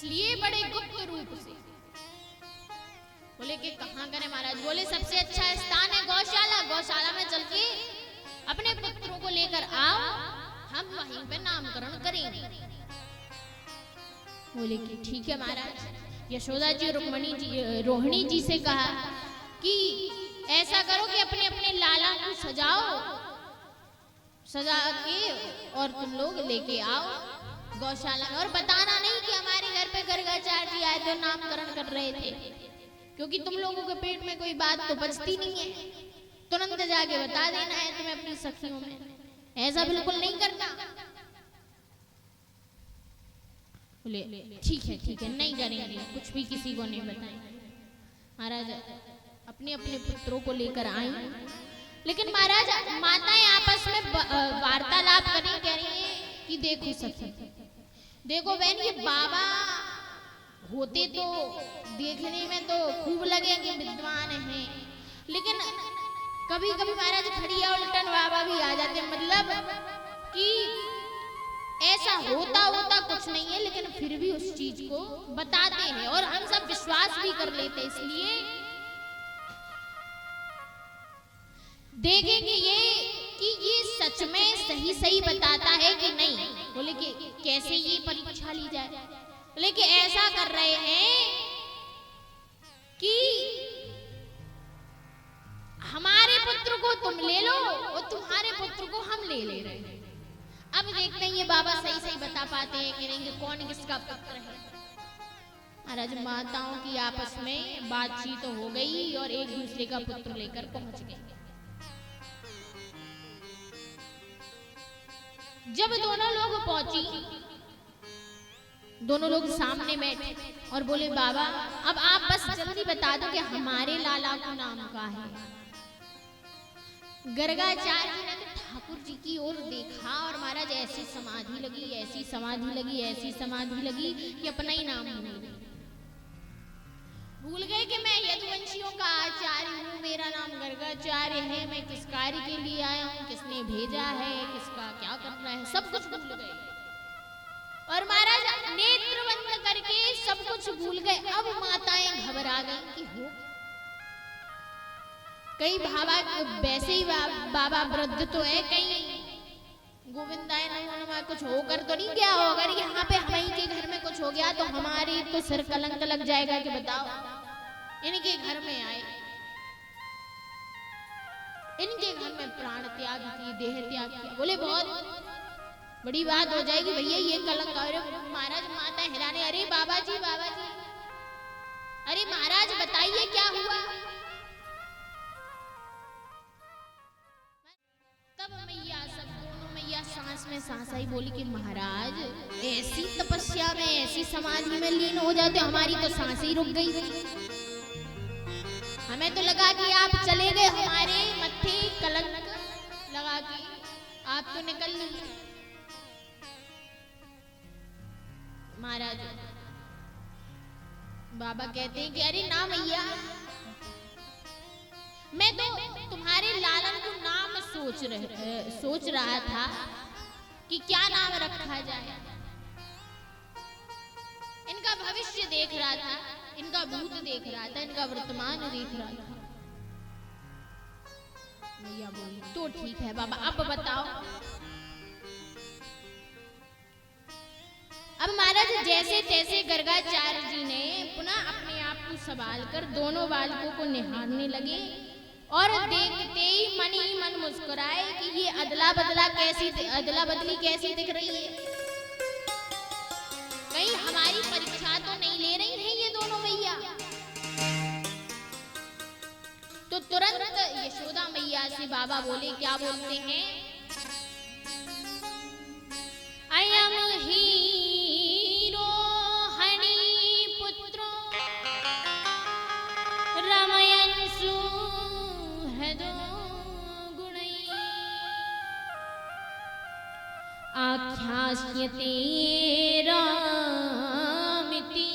इसलिए बड़े गुप्त रूप से। बोले कि कहाँ करें महाराज? बोले सबसे अच्छा स्थान है गौशाला, गौशाला में चल के अपने पुत्रों को लेकर आओ, हम वहीं पे नामकरण करेंगे। बोले कि ठीक है महाराज। यशोदा जी रुक्मणी जी रोहिणी जी से कहा कि ऐसा करो कि अपने अपने लाला को सजाओ, सजा के और तुम लोग लेके आओ गौशाला में, और बताना नहीं कि हमारे घर पे गर्गाचार्य जी आए थे नामकरण कर रहे थे, क्योंकि तुम लोगों के पेट में कोई बात तो बचती नहीं है, तुरंत जाके बता देना है तुम्हें अपनी सखियों में, ऐसा बिल्कुल नहीं करना। बोले ठीक है नहीं करेंगे, कुछ भी किसी को नहीं बताएंगे। महाराज अपने अपने पुत्रों को लेकर आई, लेकिन महाराज माताएं आपस में वार्तालाप करें, कह रही है कि देखो सखी, देखो बहन, ये बाबा होते तो देखने में तो खूब लगे कि विद्वान हैं, लेकिन कभी कभी महाराज खड़िया उल्टन बाबा भी आ जाते, मतलब कि ऐसा होता कुछ नहीं है, लेकिन फिर भी उस चीज को बताते हैं और हम सब विश्वास भी कर लेते हैं। इसलिए देखेंगे ये सच में सही बताता है कि नहीं। बोले कि कैसे ये परीक्षा ली जाए? बोले कि ऐसा कर रहे हैं कि हमारे पुत्र को तुम ले लो और तुम्हारे पुत्र को हम ले रहे हैं। अब देखते हैं ये बाबा सही बता पाते हैं कि नहीं, कौन किसका पुत्र है। महाराज माताओं की आपस में बातचीत तो हो गई और एक दूसरे का पुत्र लेकर पहुंच गए। जब दोनों लोग पहुंची, दोनों लोग सामने बैठे और बोले बाबा अब आप बस जल्दी बता दो कि हमारे लाला को नाम का है। गर्गाचार्य जी ने ठाकुर जी की ओर देखा और महाराज ऐसी समाधि लगी कि अपना ही नाम भूल गए कि मैं यदुवंशियों का आचार्य हूँ, मेरा नाम गर्गाचार्य है, मैं किस कार्य के लिए आया हूँ, किसने भेजा है, किसका क्या करना है, सब कुछ भूल गए। और महाराज नेत्र बंद करके सब कुछ भूल गए। अब माताएं घबरा गई कि हो कई बाबा वैसे ही बाबा वृद्ध तो है, कहीं गोविंदाय नमः कुछ होकर तो नहीं गया हो। अगर यहाँ पे हमारी के घर में कुछ हो गया तो हमारी तो सिर कलंक लग जाएगा कि बताओ इनके घर में आए, इनके घर में प्राण त्याग की, देह त्याग किया। बोले बहुत बड़ी बात हो जाएगी भैया ये कलंक। अरे महाराज माता हैरान, अरे बाबा जी अरे महाराज बताइए क्या हुआ। तब मैया सब दोनों मैया सांस में सांस आई, बोली कि महाराज ऐसी तपस्या में ऐसी समाधि में लीन हो जाते, हमारी तो सांस ही रुक गई थी। हमें तो लगा कि आप चले गए, हमारे मत्थे कलंक लगा के आप तो निकल लिए। महाराज बाबा कहते हैं कि अरे ना मैया, मैं तो तुम्हारे लालन को नाम सोच रहा था कि क्या नाम रखा जाए। इनका भविष्य देख रहा था, इनका भूत देख रहा था, इनका वर्तमान देख रहा था। मैया बोली तो ठीक है बाबा, अब बताओ। अब महाराज जैसे तैसे गर्गाचार्य जी ने पुनः अपने आप को संभाल कर दोनों बालकों को निहारने लगे और देखते ही मन मुस्कुराए कि ये अदला बदली कैसी दिख रही है, कहीं हमारी परीक्षा तो नहीं ले रही हैं ये दोनों मैया। तो तुरंत यशोदा मैया से बाबा बोले, क्या बोलते हैं, अयम हीरो हणि पुत्रो रमयन् सुहृदो गुणैः आख्यास्यते रामिति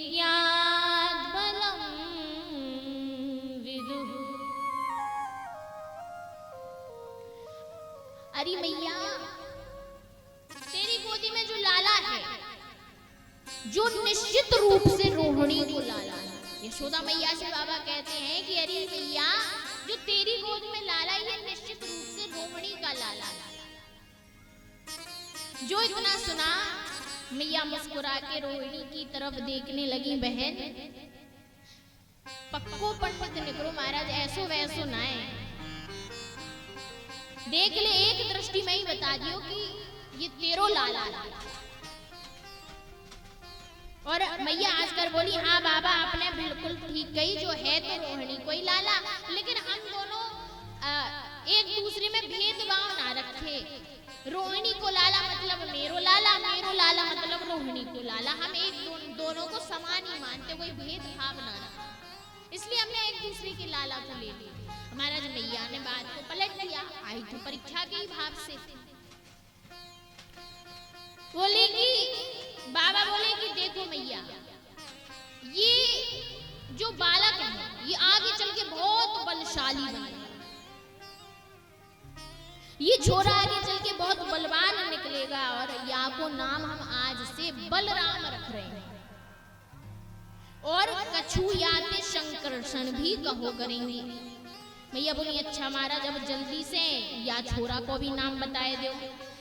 बलाधिक्याद् बलं विदुः। अरे मैया गोदी में जो लाला है, जो निश्चित रूप से रोहिणी को लाला है। यशोदा मैया से बाबा कहते हैं कि अरे मैया, जो तेरी गोद में लाला है, ये निश्चित रूप से रोहिणी का लाला है। जो इतना सुना, मैया मुस्कुरा के रोहिणी की तरफ देखने लगी, बहन पक्को पंडित निकलो महाराज, ऐसो वैसो ना है, देख ले, एक दृष्टि में ही बता दियो कि ये तेरो लाला है। और मैया आजकर बोली, हाँ बाबा आपने बिल्कुल ठीक कही, जो है तो रोहिणी को ही लाला, लेकिन हम दोनों एक दूसरे में भेदभाव ना रखे। रोहिणी को लाला मतलब मेरो लाला, मेरो लाला मतलब रोहिणी को लाला, हम एक दोनों को समान ही मानते, कोई भेदभाव ना रखा, इसलिए हमने एक दूसरे के लाला को ले लिया। हमारा जो मैया ने बात को पलट दिया, आई तो परीक्षा के ही भाव से बोले कि बाबा बोले कि देखो मैया, ये जो बालक है ये आगे चल के बहुत बलशाली बनेगा, ये छोरा आगे चल के बहुत बलवान निकलेगा, और या को नाम हम आज से बलराम रख रहे हैं, और कछु याते शंकरषण भी कहो करेंगे। मैया बोली अच्छा महाराज, अब जल्दी से या छोरा को भी नाम बताए दो।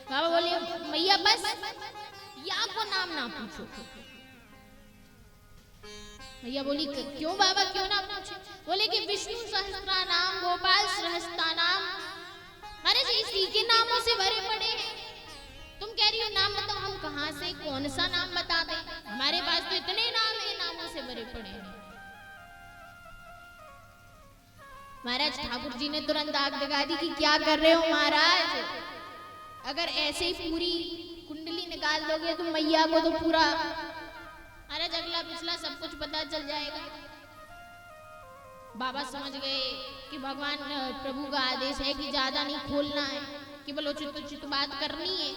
बाबा बोले मैया बस या को नाम ना पूछो। मैया बोली क्यों बाबा, क्यों ना पूछे? बोले कि विष्णु सहस्त्र नाम, गोपाल सहस्त्र नाम, अरे इसी के नामों से भरे पड़े हैं। तुम कह रही हो नाम बताओ, हम कहां से कौन सा नाम बता दें, हमारे पास तो इतने नाम है, नामों से भरे पड़े हैं। महाराज ठाकुर जी ने तुरंत आग लगा दी कि क्या कर रहे हो महाराज, अगर ऐसे ही पूरी कुंडली निकाल दोगे तो मैया को तो पूरा महाराज अगला पिछला सब कुछ पता चल जाएगा। बाबा समझ गए कि भगवान प्रभु का आदेश है कि ज्यादा नहीं खोलना है, केवल उचित उचित बात करनी है।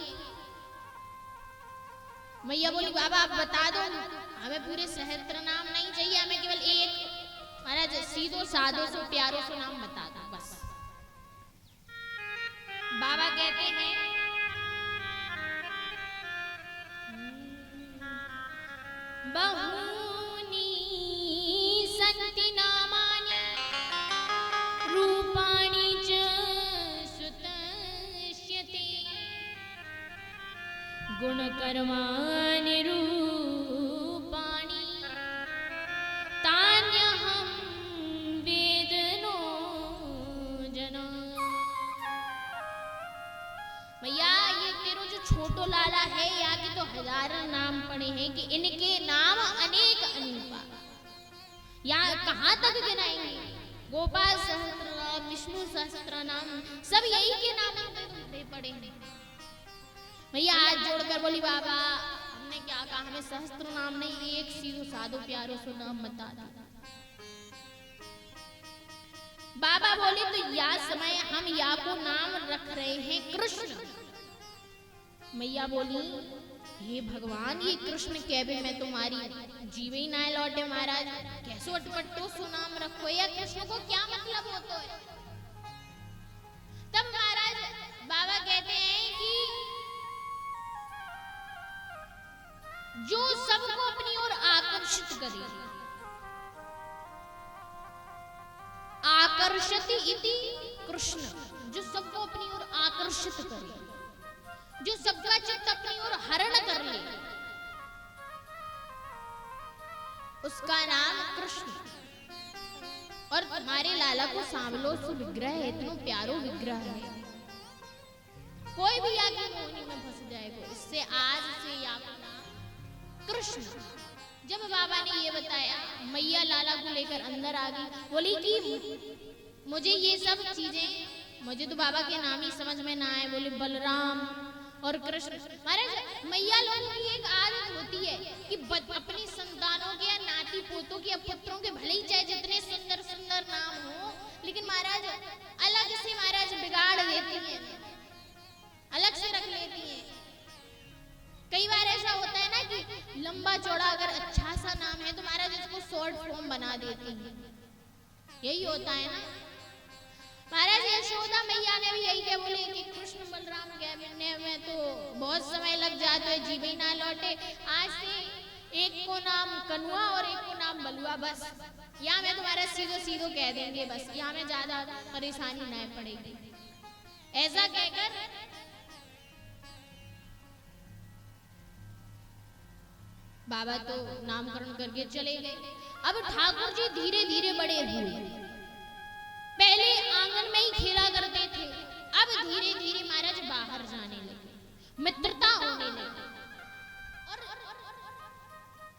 मैया बोली बाबा आप बता दो, हमें पूरे सहस्त्र नाम नहीं चाहिए, हमें केवल एक महाराज सीधो साधो सो प्यारो सो नाम बता दो बस। बाबा कहते हैं बहूनि सन्ति नामानि रूपाणि च सुतस्यते गुणकर्माणि रूपाणि तान्यहं वेदनो जना। भैया ये तेरो जो छोटो लाला है, यहाँ के तो हजारों नाम पड़े हैं कि इनके नाम अनेक अनूपा, यहाँ कहाँ तक गिनाएंगे? गोपाल सहस्त्र नाम, विष्णु सहस्त्र नाम, सब यही के नाम पड़े हैं। भैया हाथ जोड़कर बोली बाबा हमने क्या कहा, हमें सहस्त्र नाम नहीं, एक सीधो साधो प्यारो सो नाम बता दो। बाबा बोले तो या समय हम या को नाम रख रहे हैं कृष्ण। मैया बोली हे भगवान, ये कृष्ण कहबे में तुम्हारी जीवे ही ना लौटे महाराज, कैसो अटपटो सो नाम रखो, या कृष्ण को क्या मतलब होता है? तब महाराज बाबा कहते हैं कि जो सबको अपनी ओर आकर्षित करे, आकर्षति इति कृष्ण, जो सबको अपनी ओर आकर्षित करे, जो सबका चित्त अपनी ओर हरण कर ले, उसका नाम कृष्ण। और तुम्हारे लाला को सांवलो सु विग्रह है, इतना प्यारो विग्रह है, कोई भी आगे मोहनी में फंस जाएगा। इससे आज से या कृष्ण। जब बाबा ने ये बताया, मैया लाला को लेकर अंदर आ गई, बोली कि मुझे ये सब चीजें, मुझे तो बाबा के नाम ही समझ में ना आए। बोले बलराम और कृष्ण। महाराज मैया लोगों की एक आदत होती है कि अपनी संतानों के या नाती पोतों के, पुत्रों के भले ही चाहे जितने सुंदर सुंदर नाम हो, लेकिन महाराज अलग से महाराज बिगाड़ देती है, अलग से रख लेती है। कई बार ऐसा होता है ना कि लंबा चौड़ा अगर अच्छा सा नाम है तो महाराज इसको शॉर्ट फॉर्म बना देती है, यही होता है ना। महाराज यशोदा मैया ने भी यही क्या बोले कि कृष्ण बलराम कहने में तो बहुत समय लग लग जा तो जीवे ना लौटे। आज से एक को नाम कनुआ और एक को नाम बलुआ, बस यहाँ में तुम्हारा सीधो सीधो कह देंगे, बस यहाँ में ज्यादा परेशानी ना पड़ेगी। ऐसा कहकर बाबा तो नामकरण करके चले गए। अब ठाकुर जी धीरे धीरे बड़े हुए। पहले आंगन में ही खेला करते थे, अब धीरे धीरे महाराज बाहर जाने लगे, मित्रता होने लगी। और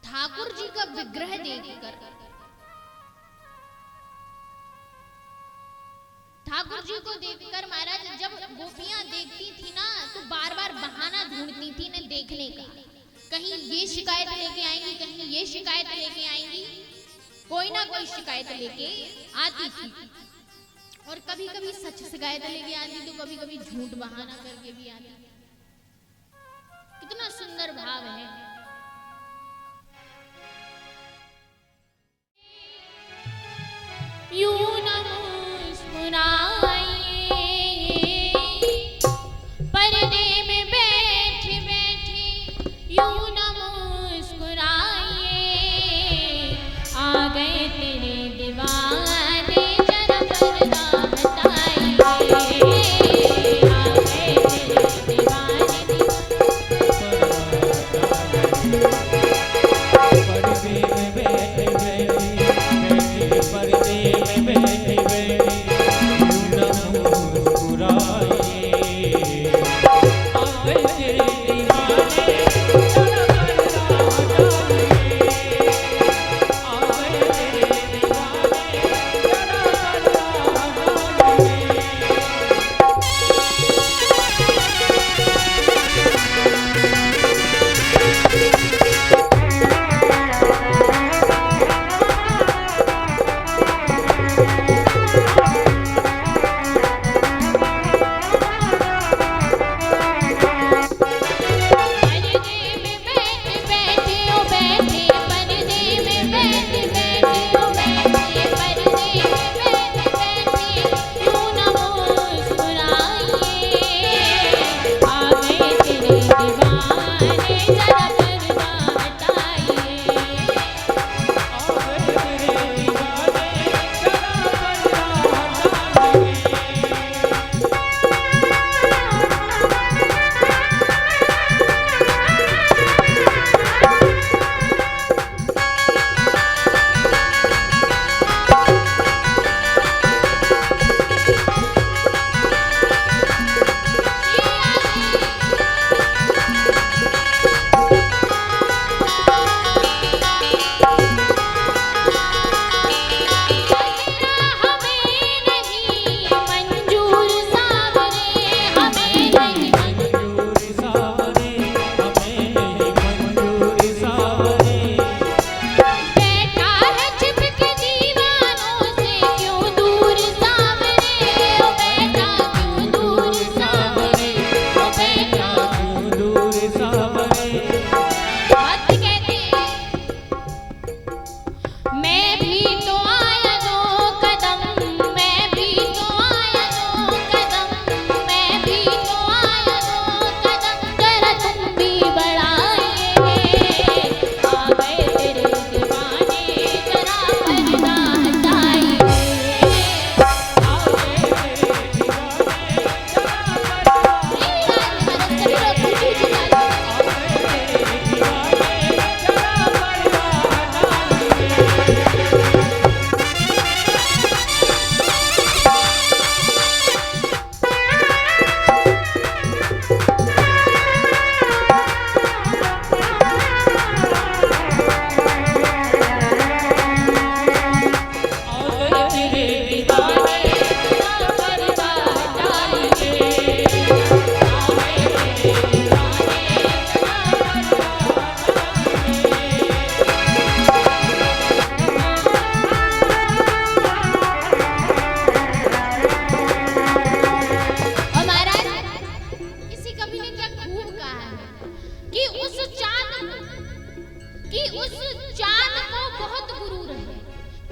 ठाकुर जी का विग्रह देखकर ठाकुर जी को देखकर महाराज जब गोपियां देखती थी ना तो बार बार बहाना ढूंढती थी न देखने का। कहीं ये शिकायत लेके आएंगी, कहीं ये शिकायत लेके आएंगी, कोई ना कोई शिकायत लेके आती थी। और कभी कभी सच शिकायत लेके आती तो कभी कभी झूठ बहाना करके भी आती। कितना सुंदर भाव है। यूं न मुस्कुराइए, पर्दे में बैठे बैठे यूं न मुस्कुराइए, आ गए तेरे दीवाने जरा पर्दा हटाइए, आ गए तेरे दीवाने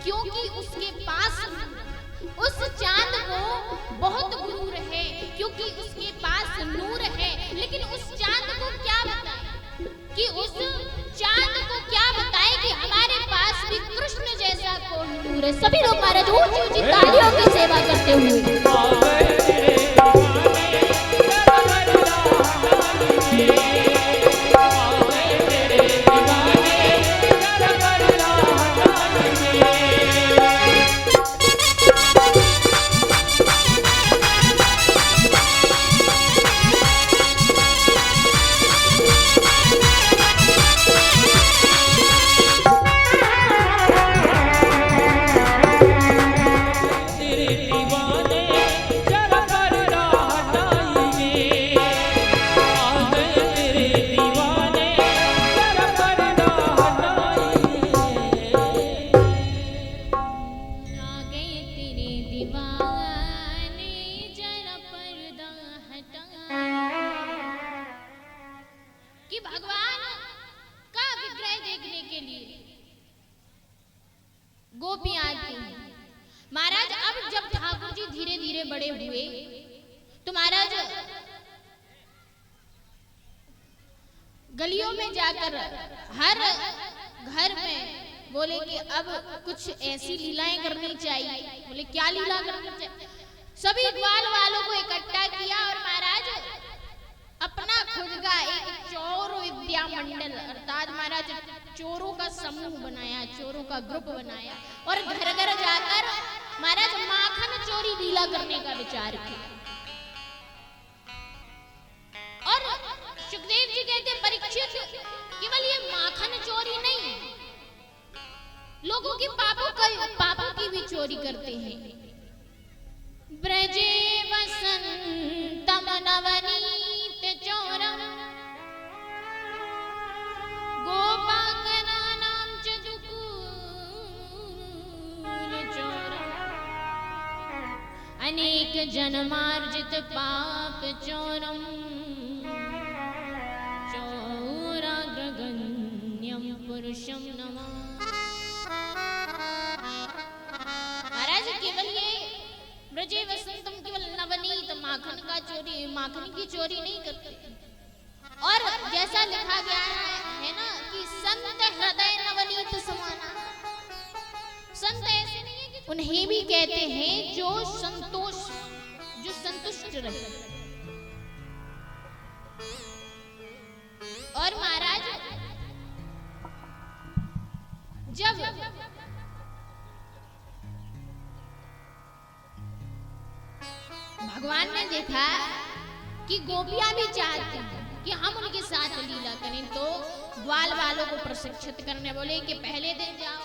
क्योंकि उसके पास उस चांद को बहुत गुरूर है, क्योंकि उसके पास नूर है। लेकिन उस चांद को क्या कि उस चांद को क्या बताए कि हमारे पास भी कृष्ण जैसा कौन दूर है। सभी लोग महाराज ऊंची ऊंची तालियों की सेवा करते हुए कि भगवान का विग्रह देखने के लिए गोपियां आती हैं। महाराज अब जब ठाकुर जी धीरे धीरे बड़े हुए तो महाराज गलियों में जाकर हर घर में बोले कि अब कुछ ऐसी लीलाएं करनी चाहिए। बोले क्या लीला करनी चाहिए? सभी ग्वाल वालों को इकट्ठा किया और महाराज अपना खुद का एक चोर विद्या मंडल अर्थात महाराज चोरों का समूह बनाया, चोरों का ग्रुप बनाया और घर घर जाकर महाराज माखन चोरी लीला करने का विचार किया। और सुखदेव जी कहते परीक्षित केवल ये माखन चोरी नहीं, लोगों की पापों की भी चोरी करते हैं। ब्रजे वसंतम नवनीत चोरम गोपांगनानां च दुकूल चोरम अनेक जन्मार्जित पाप चोरम चोराग्रगण्यं पुरुषं नमः। महाराज केवल ये ब्रजे वसंतम केवल नवनीत माखन का चोरी, माखन की चोरी नहीं करते। और जैसा लिखा गया है ना कि संत हृदय नवनीत समाना, संत ऐसे नहीं है कि उन्हें भी कहते हैं जो संतुष्ट रहे। और महाराज जब भगवान ने देखा कि गोपियां भी चाहती हैं कि हम उनके साथ लीला करें, तो ग्वाल वालों को प्रशिक्षित करने बोले कि पहले दिन जाओ